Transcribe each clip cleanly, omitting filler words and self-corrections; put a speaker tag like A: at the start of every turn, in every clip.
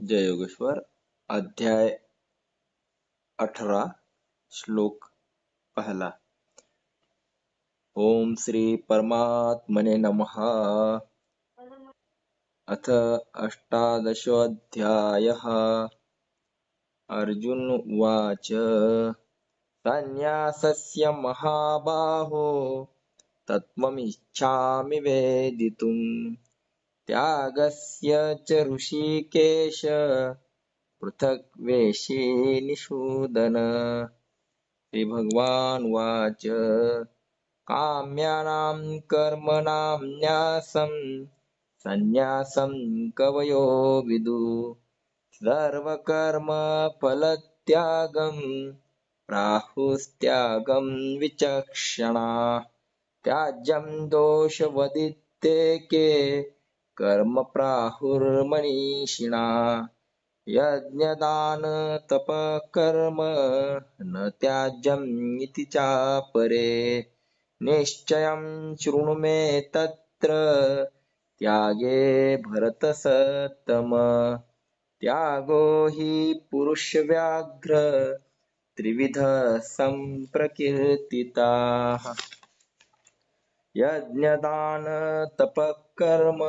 A: जय योगेश्वर। अध्याय 18 श्लोक पहला। ओम श्री परमात्मने नमः। अथ अष्टादशोऽध्यायः। अर्जुन उवाच संन्यासस्य महाबाहो तत्त्वमिच्छामि वेदितुम् त्यागस्य च ऋषिकेश पृथक् निषूदन। श्रीभगवान् उवाच काम्यानां कर्मणां न्यासं सन्न्यासं कवयो विदुः सर्वकर्मफलत्यागं प्राहुस्त्यागं विचक्षणाः। त्याज्यं दोषवदित्येके कर्म प्राहुर्मनीषिणाः। यज्ञदानतपः कर्म न त्याज्यम् इति चापरे। निश्चयं शृणु मे तत्र त्यागे भरतसत्तम। त्यागो हि पुरुषव्याघ्र त्रिविधः सम्प्रकीर्तिताः। यज्ञदानतपः कर्म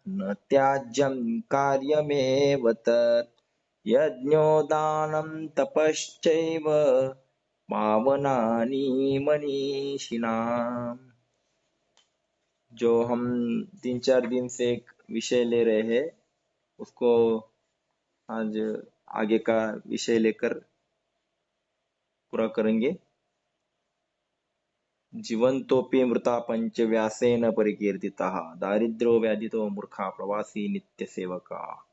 A: न त्याज्यं कार्यमेव तत्। यज्ञो दानं तपश्चैव पावनानि मनीषिणाम्। जो हम 3-4 दिन से एक विषय ले रहे हैं उसको आज आगे का विषय लेकर पूरा करेंगे। जीवन्तोऽपि मृता पंच व्यासेन परिकीर्तिताः दारिद्र्यो व्याधितो मूर्खा प्रवासी नित्य सेवका।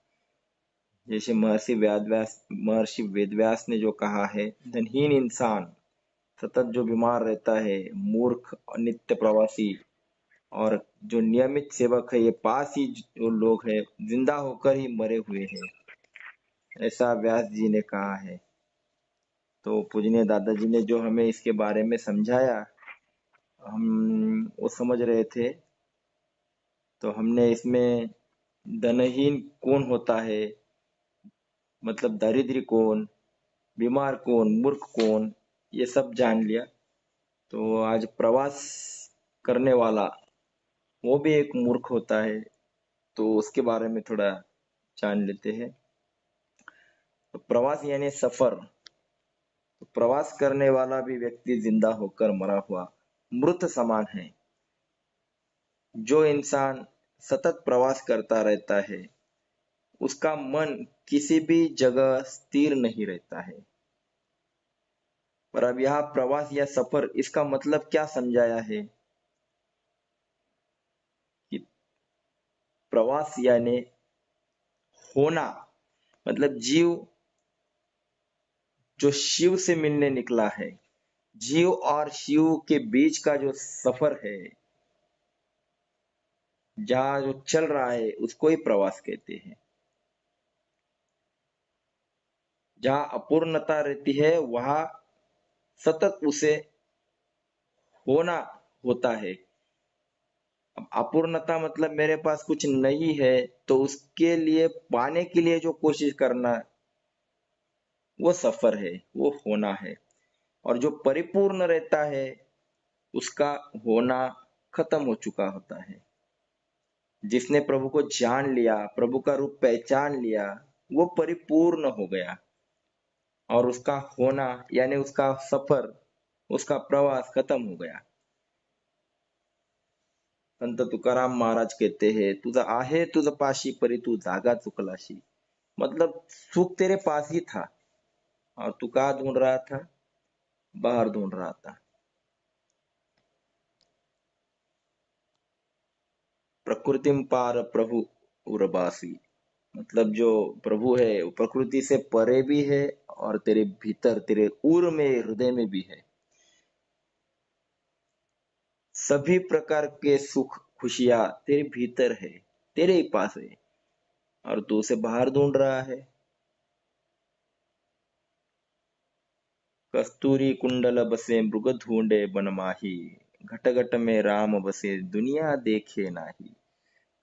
A: जैसे महर्षि वेदव्यास ने जो कहा है, धनहीन इंसान सतत जो बीमार रहता है, मूर्ख और नित्य प्रवासी, और जो नियमित सेवक है, ये पास ही जो लोग हैं जिंदा होकर ही मरे हुए हैं, ऐसा व्यास जी ने कहा है। तो पूजनीय दादाजी ने जो हमें इसके बारे में समझाया, हम वो समझ रहे थे। तो हमने इसमें धनहीन कौन होता है, मतलब दारिद्र्य कौन, बीमार कौन, मूर्ख कौन, ये सब जान लिया। तो आज प्रवास करने वाला वो भी एक मूर्ख होता है, तो उसके बारे में थोड़ा जान लेते हैं। तो प्रवास यानी सफर। तो प्रवास करने वाला भी व्यक्ति जिंदा होकर मरा हुआ मृत समान है। जो इंसान सतत प्रवास करता रहता है उसका मन किसी भी जगह स्थिर नहीं रहता है। पर अब यहाँ प्रवास या सफर, इसका मतलब क्या समझाया है कि प्रवास यानी होना, मतलब जीव जो शिव से मिलने निकला है, जीव और शिव के बीच का जो सफर है, जहाँ जो चल रहा है, उसको ही प्रवास कहते हैं। जहाँ अपूर्णता रहती है वहां सतत उसे होना होता है। अब अपूर्णता मतलब मेरे पास कुछ नहीं है, तो उसके लिए पाने के लिए जो कोशिश करना, वो सफर है, वो होना है। और जो परिपूर्ण रहता है उसका होना खत्म हो चुका होता है। जिसने प्रभु को जान लिया, प्रभु का रूप पहचान लिया, वो परिपूर्ण हो गया। और उसका होना यानी उसका सफर, उसका प्रवास खत्म हो गया। संत तुकाराम महाराज कहते हैं, तुझा आहे तुझ पाशी परी तू जागा चुकलाशी। मतलब सुख तेरे पास ही था और तू कहाँ ढूंढ रहा था? बाहर ढूंढ रहा था। प्रकृतिम पार प्रभु उर्वासी, मतलब जो प्रभु है वो प्रकृति से परे भी है और तेरे भीतर, तेरे उर में, हृदय में भी है। सभी प्रकार के सुख खुशियां तेरे भीतर है, तेरे ही पास है, और तू उसे बाहर ढूंढ रहा है। कस्तूरी कुंडल बसे मृग ढूंढे बन माही, घट घट में राम बसे दुनिया देखे नाही।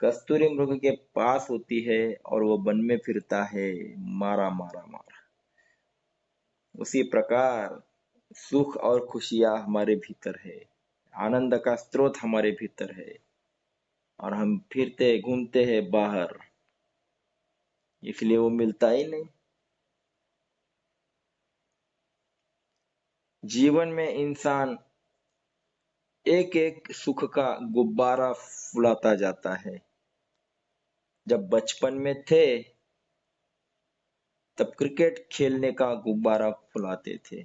A: कस्तूरी मृग के पास होती है और वो वन में फिरता है, मारा मारा मारा। उसी प्रकार सुख और खुशियां हमारे भीतर है, आनंद का स्रोत हमारे भीतर है, और हम फिरते घूमते हैं बाहर, इसलिए वो मिलता ही नहीं। जीवन में इंसान एक एक सुख का गुब्बारा फुलाता जाता है। जब बचपन में थे तब क्रिकेट खेलने का गुब्बारा फुलाते थे,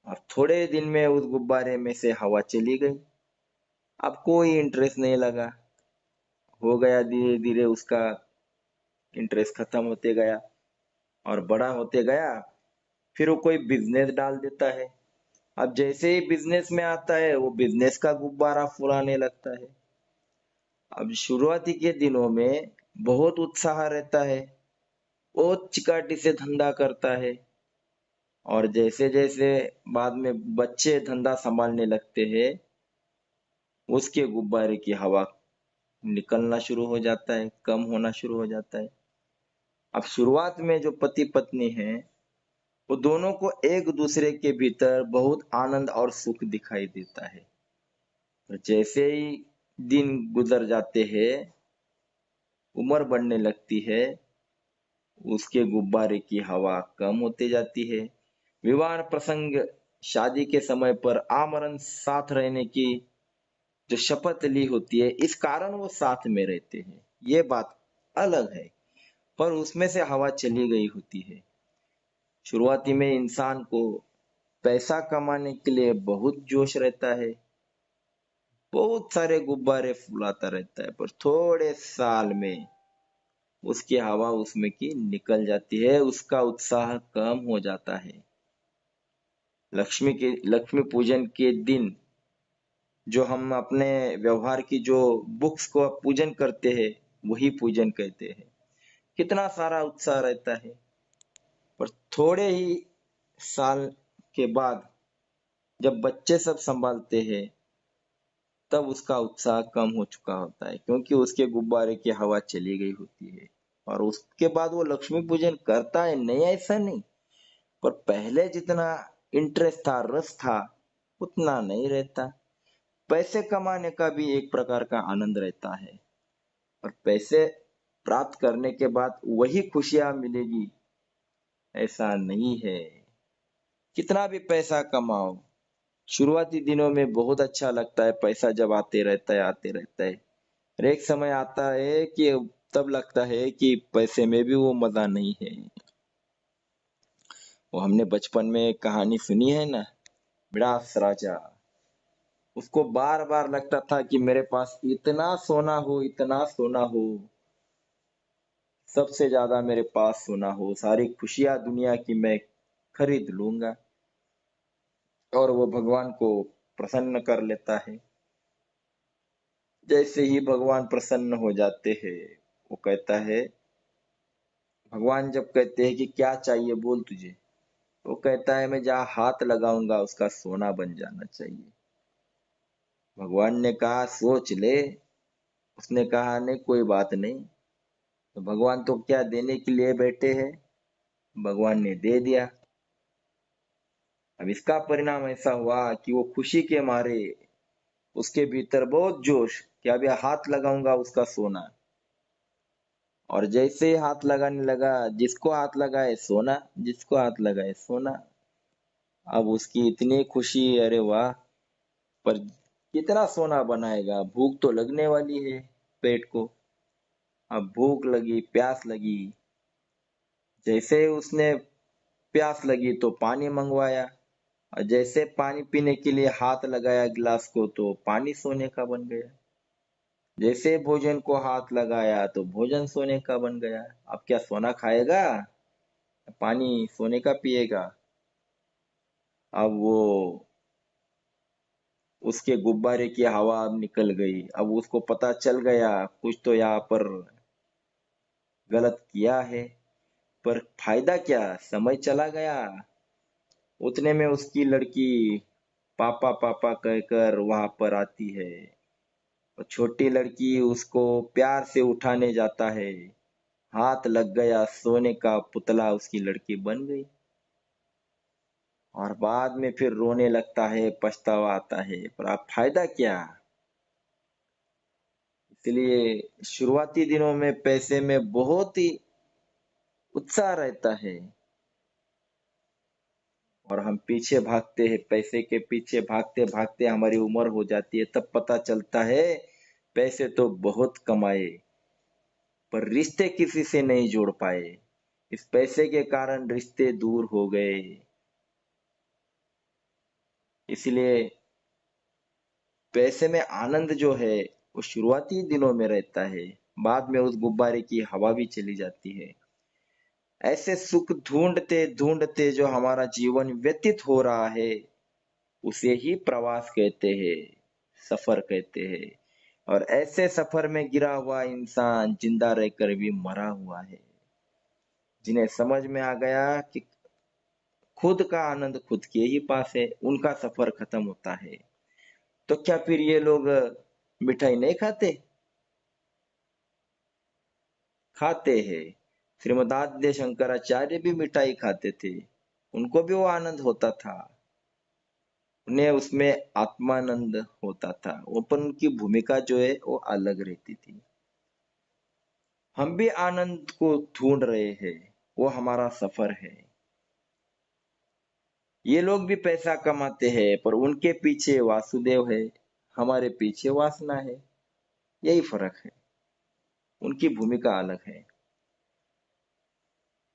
A: और थोड़े दिन में उस गुब्बारे में से हवा चली गई। अब कोई इंटरेस्ट नहीं लगा, हो गया धीरे धीरे उसका इंटरेस्ट खत्म होते गया, और बड़ा होते गया। फिर वो कोई बिजनेस डाल देता है। अब जैसे ही बिजनेस में आता है वो बिजनेस का गुब्बारा फुलाने लगता है। अब शुरुआती के दिनों में बहुत उत्साह रहता है, बहुत चिकाटी से धंधा करता है, और जैसे जैसे बाद में बच्चे धंधा संभालने लगते हैं, उसके गुब्बारे की हवा निकलना शुरू हो जाता है, कम होना शुरू हो जाता है। अब शुरुआत में जो पति पत्नी है, वो दोनों को एक दूसरे के भीतर बहुत आनंद और सुख दिखाई देता है। और जैसे ही दिन गुजर जाते हैं, उम्र बढ़ने लगती है, उसके गुब्बारे की हवा कम होती जाती है। विवाह प्रसंग, शादी के समय पर आमरण साथ रहने की जो शपथ ली होती है, इस कारण वो साथ में रहते हैं, ये बात अलग है। पर उसमें से हवा चली गई होती है। शुरुआती में इंसान को पैसा कमाने के लिए बहुत जोश रहता है, बहुत सारे गुब्बारे फुलाता रहता है, पर थोड़े साल में उसकी हवा उसमें की निकल जाती है, उसका उत्साह कम हो जाता है। लक्ष्मी पूजन के दिन जो हम अपने व्यवहार की जो बुक्स को पूजन करते हैं, वही पूजन कहते हैं। कितना सारा उत्साह रहता है, पर थोड़े ही साल के बाद जब बच्चे सब संभालते हैं, तब उसका उत्साह कम हो चुका होता है, क्योंकि उसके गुब्बारे की हवा चली गई होती है। और उसके बाद वो लक्ष्मी पूजन करता है, नहीं ऐसा नहीं, पर पहले जितना इंटरेस्ट था, रस था, उतना नहीं रहता। पैसे कमाने का भी एक प्रकार का आनंद रहता है, और पैसे प्राप्त करने के बाद वही खुशियां मिलेगी ऐसा नहीं है। कितना भी पैसा कमाओ, शुरुआती दिनों में बहुत अच्छा लगता है, पैसा जब आते रहता है आते रहता है। और एक समय आता है कि तब लगता है कि पैसे में भी वो मजा नहीं है। वो हमने बचपन में एक कहानी सुनी है ना, मिडास राजा। उसको बार बार लगता था कि मेरे पास इतना सोना हो, इतना सोना हो, सबसे ज्यादा मेरे पास सोना हो, सारी खुशियां दुनिया की मैं खरीद लूंगा। और वो भगवान को प्रसन्न कर लेता है। जैसे ही भगवान प्रसन्न हो जाते हैं, वो कहता है, भगवान जब कहते हैं कि क्या चाहिए बोल तुझे, वो कहता है मैं जहाँ हाथ लगाऊंगा उसका सोना बन जाना चाहिए। भगवान ने कहा सोच ले। उसने कहा नहीं, कोई बात नहीं। तो भगवान तो क्या देने के लिए बैठे हैं, भगवान ने दे दिया। अब इसका परिणाम ऐसा हुआ कि वो खुशी के मारे, उसके भीतर बहुत जोश कि अभी हाथ लगाऊंगा उसका सोना। और जैसे ही हाथ लगाने लगा, जिसको हाथ लगाए सोना, जिसको हाथ लगाए सोना। अब उसकी इतनी खुशी, अरे वाह। पर कितना सोना बनाएगा, भूख तो लगने वाली है पेट को। अब भूख लगी, प्यास लगी। जैसे उसने प्यास लगी तो पानी मंगवाया, और जैसे पानी पीने के लिए हाथ लगाया गिलास को, तो पानी सोने का बन गया। जैसे भोजन को हाथ लगाया तो भोजन सोने का बन गया। अब क्या सोना खाएगा, पानी सोने का पिएगा। अब वो उसके गुब्बारे की हवा अब निकल गई। अब उसको पता चल गया कुछ तो यहाँ पर गलत किया है। पर फायदा क्या, समय चला गया। उतने में उसकी लड़की पापा पापा कहकर वहां पर आती है, और छोटी लड़की उसको प्यार से उठाने जाता है, हाथ लग गया, सोने का पुतला उसकी लड़की बन गई। और बाद में फिर रोने लगता है, पछतावा आता है, पर अब फायदा क्या। इसलिए शुरुआती दिनों में पैसे में बहुत ही उत्साह रहता है, और हम पीछे भागते हैं, पैसे के पीछे भागते भागते हमारी उम्र हो जाती है, तब पता चलता है पैसे तो बहुत कमाए पर रिश्ते किसी से नहीं जोड़ पाए। इस पैसे के कारण रिश्ते दूर हो गए। इसलिए पैसे में आनंद जो है वो शुरुआती दिनों में रहता है, बाद में उस गुब्बारे की हवा भी चली जाती है। ऐसे सुख ढूंढते ढूंढते जो हमारा जीवन व्यतीत हो रहा है उसे ही प्रवास कहते हैं, सफर कहते हैं। और ऐसे सफर में गिरा हुआ इंसान जिंदा रहकर भी मरा हुआ है। जिन्हें समझ में आ गया कि खुद का आनंद खुद के ही पास है, उनका सफर खत्म होता है। तो क्या फिर ये लोग मिठाई नहीं खाते? खाते हैं। श्रीमदाद्य शंकराचार्य भी मिठाई खाते थे, उनको भी वो आनंद होता था, उन्हें उसमें आत्मानंद होता था, वो पर उनकी भूमिका जो है वो अलग रहती थी। हम भी आनंद को ढूंढ रहे हैं, वो हमारा सफर है। ये लोग भी पैसा कमाते हैं पर उनके पीछे वासुदेव है, हमारे पीछे वासना है। यही फर्क है, उनकी भूमिका अलग है।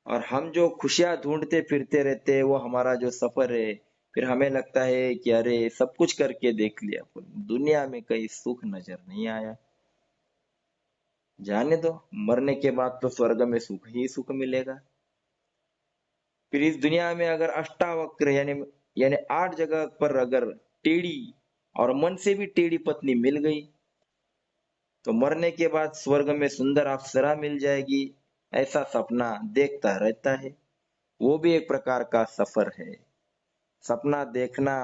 A: और हम जो खुशियां ढूंढते फिरते रहते हैं वो हमारा जो सफर है, फिर हमें लगता है कि अरे सब कुछ करके देख लिया पर दुनिया में कहीं सुख नजर नहीं आया। जाने दो, मरने के बाद तो स्वर्ग में सुख ही सुख मिलेगा। फिर इस दुनिया में अगर अष्टावक्र यानी 8 जगह पर अगर टेढ़ी और मन से भी टेढ़ी पत्नी मिल गई तो मरने के बाद स्वर्ग में सुंदर अप्सरा मिल जाएगी, ऐसा सपना देखता रहता है। वो भी एक प्रकार का सफर है। सपना देखना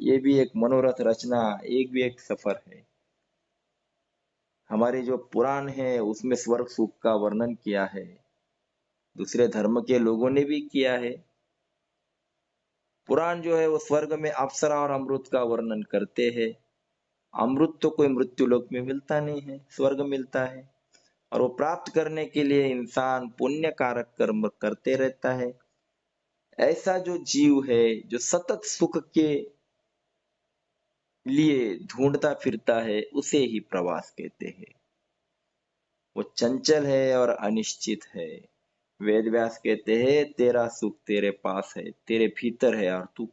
A: ये भी एक मनोरथ रचना, एक भी एक सफर है। हमारे जो पुराण है उसमें स्वर्ग सुख का वर्णन किया है, दूसरे धर्म के लोगों ने भी किया है। पुराण जो है वो स्वर्ग में अप्सरा और अमृत का वर्णन करते हैं। अमृत तो कोई मृत्यु लोक में मिलता नहीं है, स्वर्ग मिलता है। और वो प्राप्त करने के लिए इंसान पुण्य कारक कर्म करते रहता है। ऐसा जो जीव है जो सतत सुख के लिए ढूंढता फिरता है उसे ही प्रवास कहते हैं। वो चंचल है और अनिश्चित है। वेद व्यास कहते हैं तेरा सुख तेरे पास है, तेरे भीतर है, और तू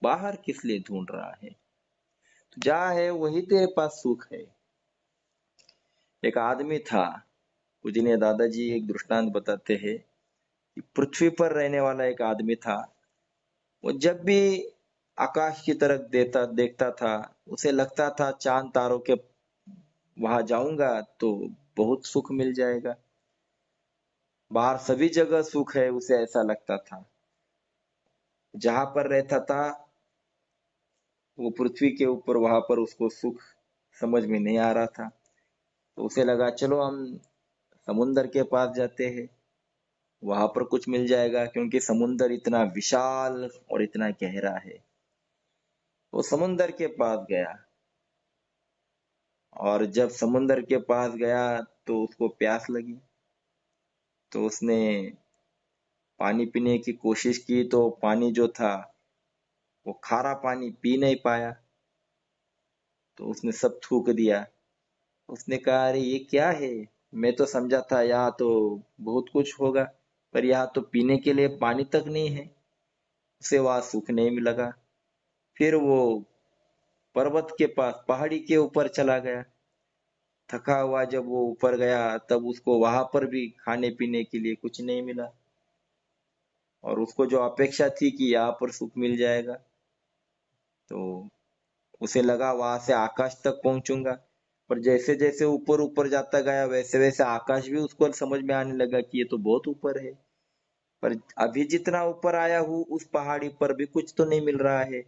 A: बाहर किस लिए ढूंढ रहा है। तो जहाँ है वही तेरे पास सुख है। एक आदमी था, पूजनीय दादाजी एक दृष्टांत बताते हैं कि पृथ्वी पर रहने वाला एक आदमी था। वो जब भी आकाश की तरफ देखता था उसे लगता था चांद तारों के वहां जाऊंगा तो बहुत सुख मिल जाएगा। बाहर सभी जगह सुख है उसे ऐसा लगता था। जहां पर रहता था वो पृथ्वी के ऊपर, वहां पर उसको सुख समझ में नहीं आ रहा था। तो उसे लगा चलो हम समुन्दर के पास जाते हैं, वहां पर कुछ मिल जाएगा, क्योंकि समुन्दर इतना विशाल और इतना गहरा है। वो समुन्दर के पास गया, और जब समुन्दर के पास गया तो उसको प्यास लगी। तो उसने पानी पीने की कोशिश की तो पानी जो था वो खारा पानी पी नहीं पाया, तो उसने सब थूक दिया। उसने कहा अरे ये क्या है, मैं तो समझा था यहाँ तो बहुत कुछ होगा, पर यहाँ तो पीने के लिए पानी तक नहीं है। उसे वहां सुख नहीं लगा। फिर वो पर्वत के पास, पहाड़ी के ऊपर चला गया। थका हुआ जब वो ऊपर गया तब उसको वहां पर भी खाने पीने के लिए कुछ नहीं मिला, और उसको जो अपेक्षा थी कि यहाँ पर सुख मिल जाएगा, तो उसे लगा वहां से आकाश तक पहुंचूंगा। पर जैसे जैसे ऊपर ऊपर जाता गया वैसे वैसे आकाश भी उसको समझ में आने लगा कि ये तो बहुत ऊपर है। पर अभी जितना ऊपर आया हूँ उस पहाड़ी पर भी कुछ तो नहीं मिल रहा है।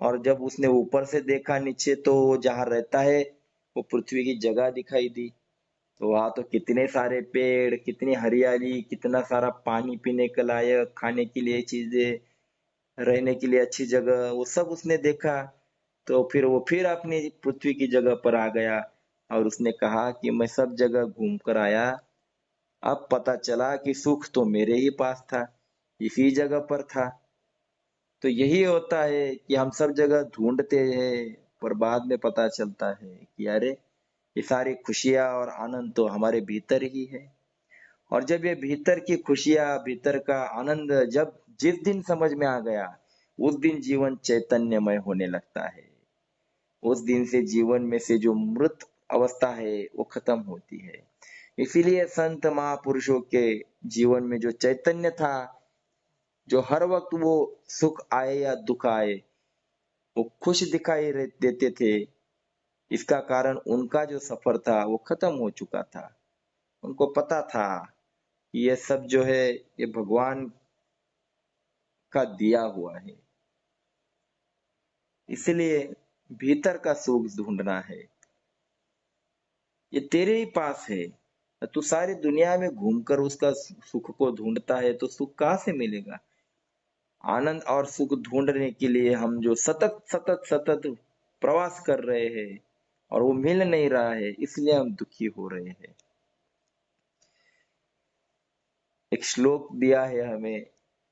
A: और जब उसने ऊपर से देखा नीचे तो जहाँ रहता है वो पृथ्वी की जगह दिखाई दी। तो वहां तो कितने सारे पेड़, कितनी हरियाली, कितना सारा पानी पीने के लायक, खाने के लिए चीजें, रहने के लिए अच्छी जगह, वो सब उसने देखा। तो फिर वो फिर अपनी पृथ्वी की जगह पर आ गया और उसने कहा कि मैं सब जगह घूम कर आया, अब पता चला कि सुख तो मेरे ही पास था, इसी जगह पर था। तो यही होता है कि हम सब जगह ढूंढते हैं, पर बाद में पता चलता है कि अरे, ये सारी खुशियां और आनंद तो हमारे भीतर ही है। और जब ये भीतर की खुशियां, भीतर का आनंद जब जिस दिन समझ में आ गया, उस दिन जीवन चैतन्यमय होने लगता है। उस दिन से जीवन में से जो मृत अवस्था है वो खत्म होती है। इसीलिए संत महापुरुषों के जीवन में जो चैतन्य था, जो हर वक्त वो सुख आए या दुख आए वो खुश दिखाई देते थे, इसका कारण उनका जो सफर था वो खत्म हो चुका था। उनको पता था कि ये सब जो है ये भगवान का दिया हुआ है। इसलिए भीतर का सुख ढूंढना है, ये तेरे ही पास है। तू सारी दुनिया में घूमकर उसका सुख को ढूंढता है तो सुख कहाँ से मिलेगा? आनंद और सुख ढूंढने के लिए हम जो सतत सतत सतत प्रवास कर रहे हैं और वो मिल नहीं रहा है, इसलिए हम दुखी हो रहे हैं। एक श्लोक दिया है हमें,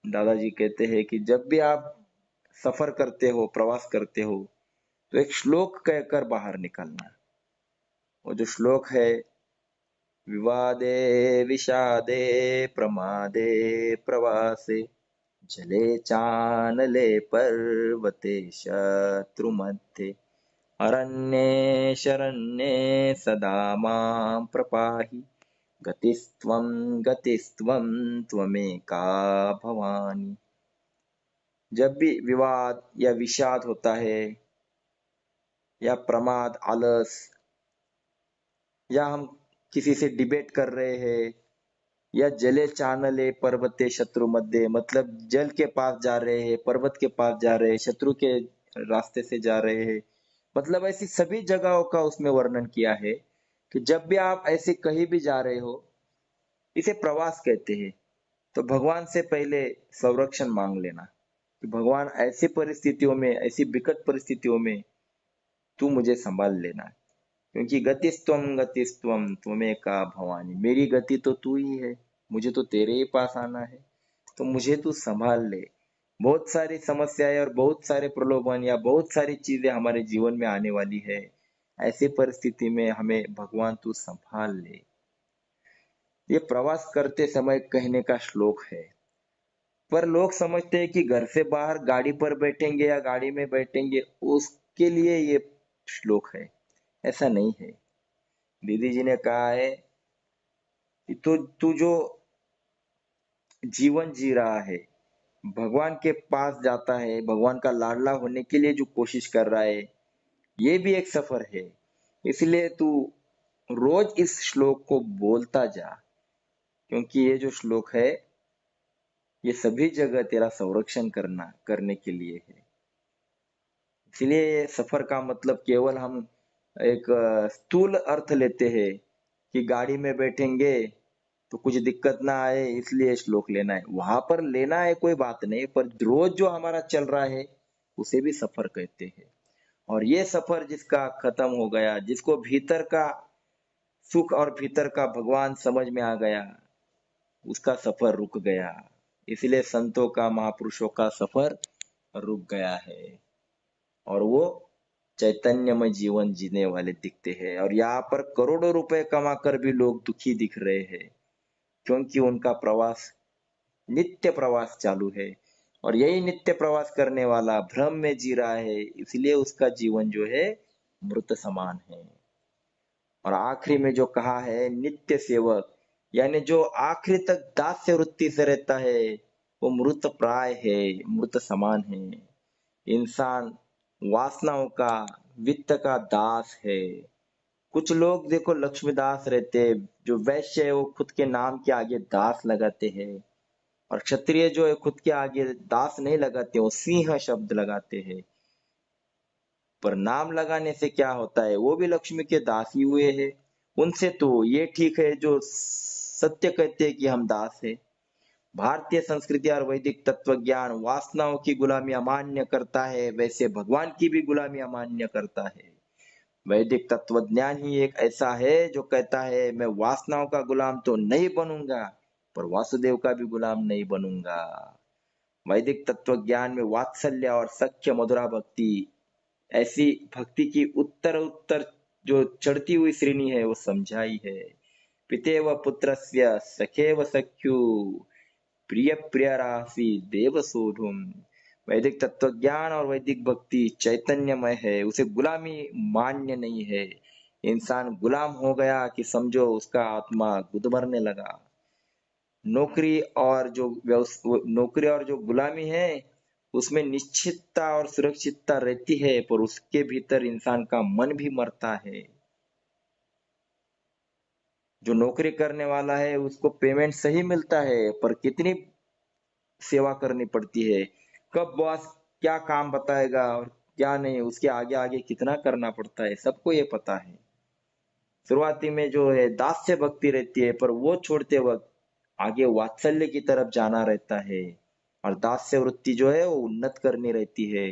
A: दादाजी कहते हैं कि जब भी आप सफर करते हो, प्रवास करते हो, तो एक श्लोक कहकर बाहर निकलना। वो जो श्लोक है, विवादे विषादे प्रमादे प्रवासे जले चानले पर्वते शत्रुमध्ये अरण्ये शरण्ये सदा मां प्रपाहि गतिस्त्वं गतिस्त्वं त्वमेका भवानी। जब भी विवाद या विषाद होता है, या प्रमाद, आलस, या हम किसी से डिबेट कर रहे हैं, या जले चानले पर्वते शत्रु मध्य, मतलब जल के पास जा रहे हैं, पर्वत के पास जा रहे हैं, शत्रु के रास्ते से जा रहे हैं, मतलब ऐसी सभी जगहों का उसमें वर्णन किया है कि जब भी आप ऐसे कहीं भी जा रहे हो, इसे प्रवास कहते हैं। तो भगवान से पहले संरक्षण मांग लेना कि भगवान ऐसी परिस्थितियों में, ऐसी विकट परिस्थितियों में तू मुझे संभाल लेना, क्योंकि गतिस्त्वम त्वमेका भवानी, मेरी गति तो तू ही है, मुझे तो तेरे ही पास आना है, तो मुझे तू संभाल ले। बहुत सारी समस्याएं और बहुत सारे प्रलोभन या बहुत सारी चीजें हमारे जीवन में आने वाली है, ऐसी परिस्थिति में हमें भगवान तू संभाल ले। ये प्रवास करते समय कहने का श्लोक है। पर लोग समझते हैं कि घर से बाहर गाड़ी पर बैठेंगे या गाड़ी में बैठेंगे उसके लिए ये श्लोक है। ऐसा नहीं है। दीदी जी ने कहा है कि तू जो जीवन जी रहा है, भगवान के पास जाता है, भगवान का लाडला होने के लिए जो कोशिश कर रहा है, ये भी एक सफर है। इसलिए तू रोज इस श्लोक को बोलता जा, क्योंकि ये जो श्लोक है ये सभी जगह तेरा संरक्षण करने के लिए है। इसलिए ये सफर का मतलब केवल हम एक स्थूल अर्थ लेते हैं कि गाड़ी में बैठेंगे तो कुछ दिक्कत ना आए, इसलिए श्लोक लेना है, वहां पर लेना है कोई बात नहीं, पर रोज जो हमारा चल रहा है उसे भी सफर कहते हैं। और ये सफर जिसका खत्म हो गया, जिसको भीतर का सुख और भीतर का भगवान समझ में आ गया, उसका सफर रुक गया। इसलिए संतों का, महापुरुषों का सफर रुक गया है और वो चैतन्यमय जीवन जीने वाले दिखते हैं। और यहाँ पर करोड़ों रुपए कमाकर भी लोग दुखी दिख रहे हैं, क्योंकि उनका प्रवास, नित्य प्रवास चालू है। और यही नित्य प्रवास करने वाला भ्रम में जी रहा है, इसलिए उसका जीवन जो है मृत समान है। और आखिरी में जो कहा है नित्य सेवक, यानी जो आखिरी तक दास्य वृत्ति से रहता है, वो मृत प्राय है, मृत समान है। इंसान वासनाओं का, वित्त का दास है। कुछ लोग देखो लक्ष्मीदास रहते हैं, जो वैश्य है वो खुद के नाम के आगे दास लगाते हैं, और क्षत्रिय जो है खुद के आगे दास नहीं लगाते, वो सिंह शब्द लगाते हैं। पर नाम लगाने से क्या होता है, वो भी लक्ष्मी के दास ही हुए हैं। उनसे तो ये ठीक है जो सत्य कहते हैं कि हम दास है। भारतीय संस्कृति और वैदिक तत्व ज्ञान वासनाओं की गुलामी अमान्य करता है, वैसे भगवान की भी गुलामी अमान्य करता है। वैदिक तत्व ज्ञान ही एक ऐसा है जो कहता है मैं वासनाओं का गुलाम तो नहीं बनूंगा, पर वासुदेव का भी गुलाम नहीं बनूंगा। वैदिक तत्व ज्ञान में वात्सल्य और सख्य मधुरा भक्ति, ऐसी भक्ति की उत्तर उत्तर जो चढ़ती हुई श्रेणी है वो समझाई है। पितेव पुत्रस्य सखेव सख्यु प्रिय प्रिय राशि देव सोढ़ुम। वैदिक तत्व ज्ञान और वैदिक भक्ति चैतन्यमय है, उसे गुलामी मान्य नहीं है। इंसान गुलाम हो गया कि समझो उसका आत्मा गुदमरने लगा। नौकरी और जो गुलामी है उसमें निश्चितता और सुरक्षितता रहती है, पर उसके भीतर इंसान का मन भी मरता है। जो नौकरी करने वाला है उसको पेमेंट सही मिलता है, पर कितनी सेवा करनी पड़ती है, कब बॉस क्या काम बताएगा और क्या नहीं, उसके आगे आगे कितना करना पड़ता है, सबको ये पता है। शुरुआती में जो है दास्य भक्ति रहती है, पर वो छोड़ते वक्त आगे वात्सल्य की तरफ जाना रहता है, और दास्य वृत्ति जो है वो उन्नत करनी रहती है।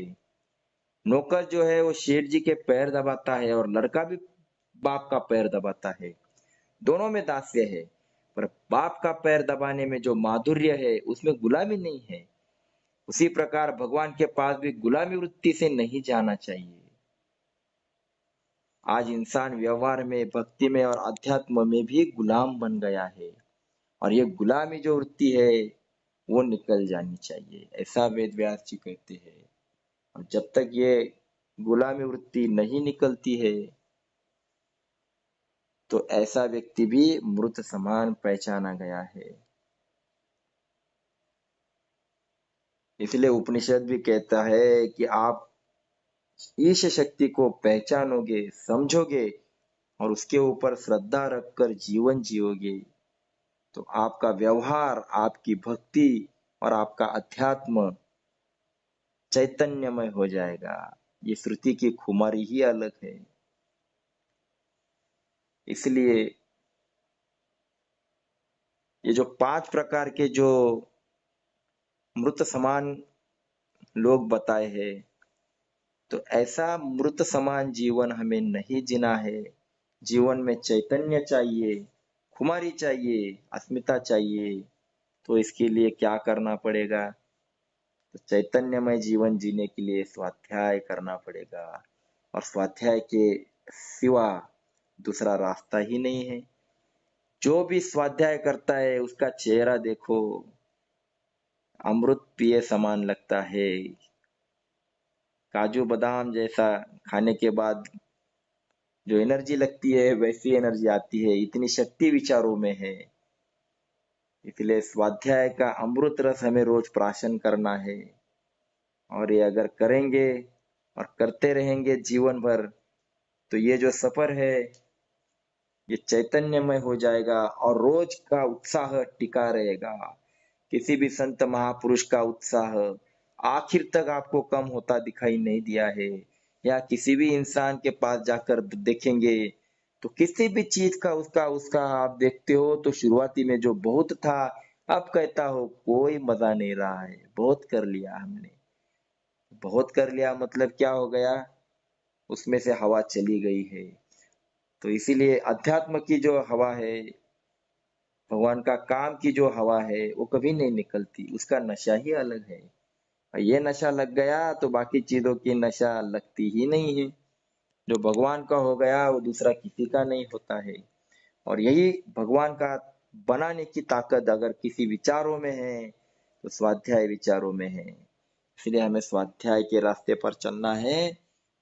A: नौकर जो है वो शेठ जी के पैर दबाता है, और लड़का भी बाप का पैर दबाता है। दोनों में दास्य है, पर बाप का पैर दबाने में जो माधुर्य है उसमें गुलामी नहीं है। उसी प्रकार भगवान के पास भी गुलामी वृत्ति से नहीं जाना चाहिए। आज इंसान व्यवहार में, भक्ति में और अध्यात्म में भी गुलाम बन गया है, और ये गुलामी जो वृत्ति है वो निकल जानी चाहिए, ऐसा वेद व्यास जी कहते हैं। और जब तक ये गुलामी वृत्ति नहीं निकलती है तो ऐसा व्यक्ति भी मृत समान पहचाना गया है। इसलिए उपनिषद भी कहता है कि आप ईश शक्ति को पहचानोगे, समझोगे और उसके ऊपर श्रद्धा रखकर जीवन जियोगे तो आपका व्यवहार, आपकी भक्ति और आपका अध्यात्म चैतन्यमय हो जाएगा। ये श्रुति की खुमारी ही अलग है। इसलिए ये जो 5 प्रकार के जो मृत समान लोग बताए हैं, तो ऐसा मृत समान जीवन हमें नहीं जीना है। जीवन में चैतन्य चाहिए, खुमारी चाहिए, अस्मिता चाहिए। तो इसके लिए क्या करना पड़ेगा? तो चैतन्यमय जीवन जीने के लिए स्वाध्याय करना पड़ेगा, और स्वाध्याय के सिवा दूसरा रास्ता ही नहीं है। जो भी स्वाध्याय करता है उसका चेहरा देखो, अमृत पिए समान लगता है। काजू बादाम जैसा खाने के बाद जो एनर्जी लगती है वैसी एनर्जी आती है, इतनी शक्ति विचारों में है। इसलिए स्वाध्याय का अमृत रस हमें रोज प्राशन करना है, और ये अगर करेंगे और करते रहेंगे जीवन भर तो ये जो सफर है ये चैतन्यमय हो जाएगा, और रोज का उत्साह टिका रहेगा। किसी भी संत महापुरुष का उत्साह आखिर तक आपको कम होता दिखाई नहीं दिया है। या किसी भी इंसान के पास जाकर देखेंगे तो किसी भी चीज का उसका उसका आप देखते हो तो शुरुआती में जो बहुत था अब कहता हो कोई मजा नहीं रहा है, बहुत कर लिया हमने। बहुत कर लिया मतलब क्या हो गया, उसमें से हवा चली गई है। तो इसीलिए अध्यात्म की जो हवा है, भगवान का काम की जो हवा है वो कभी नहीं निकलती, उसका नशा ही अलग है। और ये नशा लग गया तो बाकी चीजों की नशा लगती ही नहीं है। जो भगवान का हो गया वो दूसरा किसी का नहीं होता है। और यही भगवान का बनाने की ताकत अगर किसी विचारों में है तो स्वाध्याय विचारों में है। इसलिए हमें स्वाध्याय के रास्ते पर चलना है,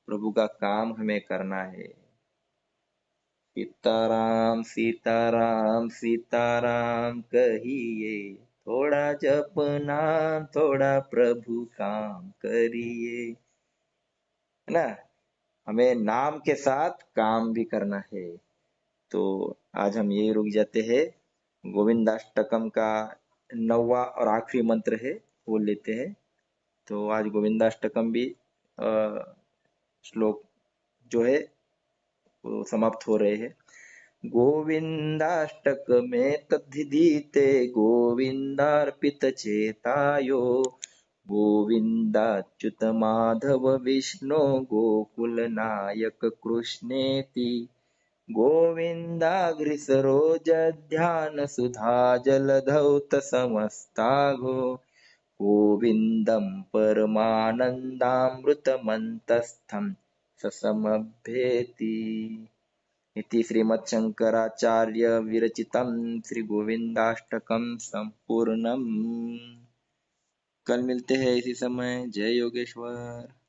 A: प्रभु का काम हमें करना है। सीताराम सीताराम सीताराम कहिए, थोड़ा जप नाम थोड़ा प्रभु काम करिए, है ना। हमें नाम के साथ काम भी करना है। तो आज हम यही रुक जाते हैं। गोविंदाष्टकम का 9वां और आखिरी मंत्र है वो लेते हैं। तो आज गोविंदाष्टकम भी श्लोक जो है वो समाप्त हो रहे हैं। गोविंदाष्टक में तद्धिदीते गोविंदार्पित चेतायो गोविंदाच्युत माधव विष्णु गोकुल नायक कृष्णेति गोविन्दाग्रिसरोजध्यान सुधा जलधौत समस्ताघो गोविन्दं परमानन्दामृतमन्तस्थं ससमभ्येति। इति श्रीमच्छंकराचार्य विरचितं श्रीगोविन्दाष्टकं संपूर्णम्। कल मिलते हैं इसी समय। जय योगेश्वर।